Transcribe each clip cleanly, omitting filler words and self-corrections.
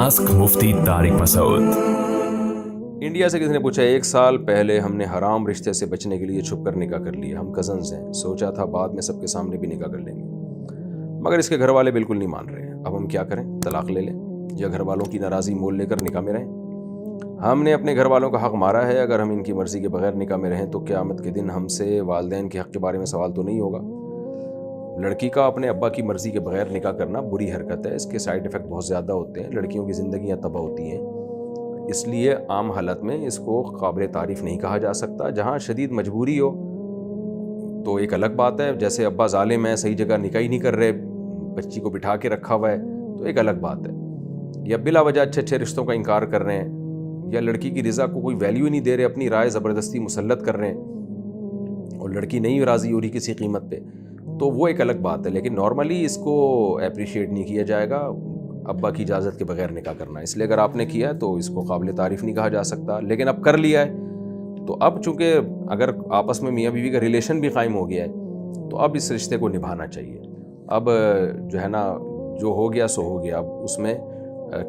Ask मुफ्ती Tariq Masood. India से किसी ने पूछा 1 साल पहले हमने हराम रिश्ते से बचने के लिए छुप कर निकाह कर लिया। हम कज़न्स हैं, सोचा था बाद में सबके सामने भी निकाह कर लेंगे, मगर इसके घर वाले बिल्कुल नहीं मान रहे हैं। अब हम क्या करें? तलाक ले लें या घर वालों की नाराज़ी मोल लेकर निकाह में रहें? हमने अपने घर वालों का हक़ मारा है। अगर हम इनकी मर्ज़ी के बगैर निकाह में रहें तो क़यामत के दिन हमसे वालिदैन के हक़ के बारे में सवाल तो नहीं होगा। लड़की का अपने अब्बा की मर्ज़ी के बगैर निकाह करना बुरी हरकत है। इसके साइड इफ़ेक्ट बहुत ज़्यादा होते हैं, लड़कियों की ज़िंदगियाँ तबाह होती हैं। इसलिए आम हालत में इसको काबिल तारीफ़ नहीं कहा जा सकता। जहाँ शदीद मजबूरी हो तो एक अलग बात है, जैसे अब्बा ज़ालिम है, सही जगह निकाह ही नहीं कर रहे, बच्ची को बिठा के रखा हुआ है, तो एक अलग बात है। या बिला वजह अच्छे अच्छे रिश्तों का इनकार कर रहे हैं, या लड़की की रिज़ा को कोई वैल्यू ही नहीं दे रहे, अपनी राय ज़बरदस्ती मुसल्लत कर रहे हैं और लड़की नहीं राज़ी हो रही किसी कीमत पे, तो वो एक अलग बात है। लेकिन नॉर्मली इसको अप्रिशिएट नहीं किया जाएगा अब्बा की इजाज़त के बगैर निकाह करना। इसलिए अगर आपने किया है तो इसको काबिल तारीफ़ नहीं कहा जा सकता। लेकिन अब कर लिया है तो अब चूँकि अगर आपस में मियाँ बीवी का रिलेशन भी कायम हो गया है तो अब इस रिश्ते को निभाना चाहिए। अब जो है ना, जो हो गया सो हो गया। अब उसमें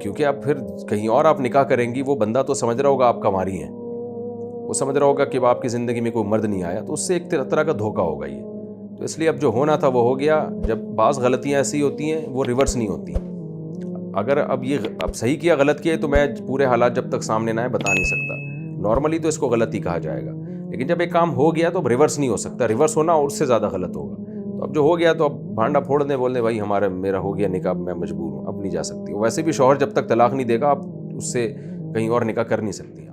क्योंकि अब फिर कहीं और आप निकाह करेंगी, वो बंदा तो समझ रहा होगा आप कमारी हैं, वो समझ रहा होगा कि आपकी ज़िंदगी में कोई मर्द नहीं आया, तो उससे एक तरह का धोखा होगा ये। तो इसलिए अब जो होना था वो हो गया। जब बाज़ गलतियाँ ऐसी होती हैं वो रिवर्स नहीं होती। अगर अब सही किया गलत किया तो मैं पूरे हालात जब तक सामने ना आए बता नहीं सकता। नॉर्मली तो इसको गलत ही कहा जाएगा, लेकिन जब एक काम हो गया तो अब रिवर्स नहीं हो सकता। रिवर्स होना और उससे ज़्यादा गलत होगा। तो अब जो हो गया तो अब भांडा फोड़ दें, बोल दें भाई मेरा हो गया निकाह, मैं मजबूर हूँ, अब नहीं जा सकती। वैसे भी शौहर जब तक तलाक नहीं देगा आप उससे कहीं और निकाह कर नहीं सकती।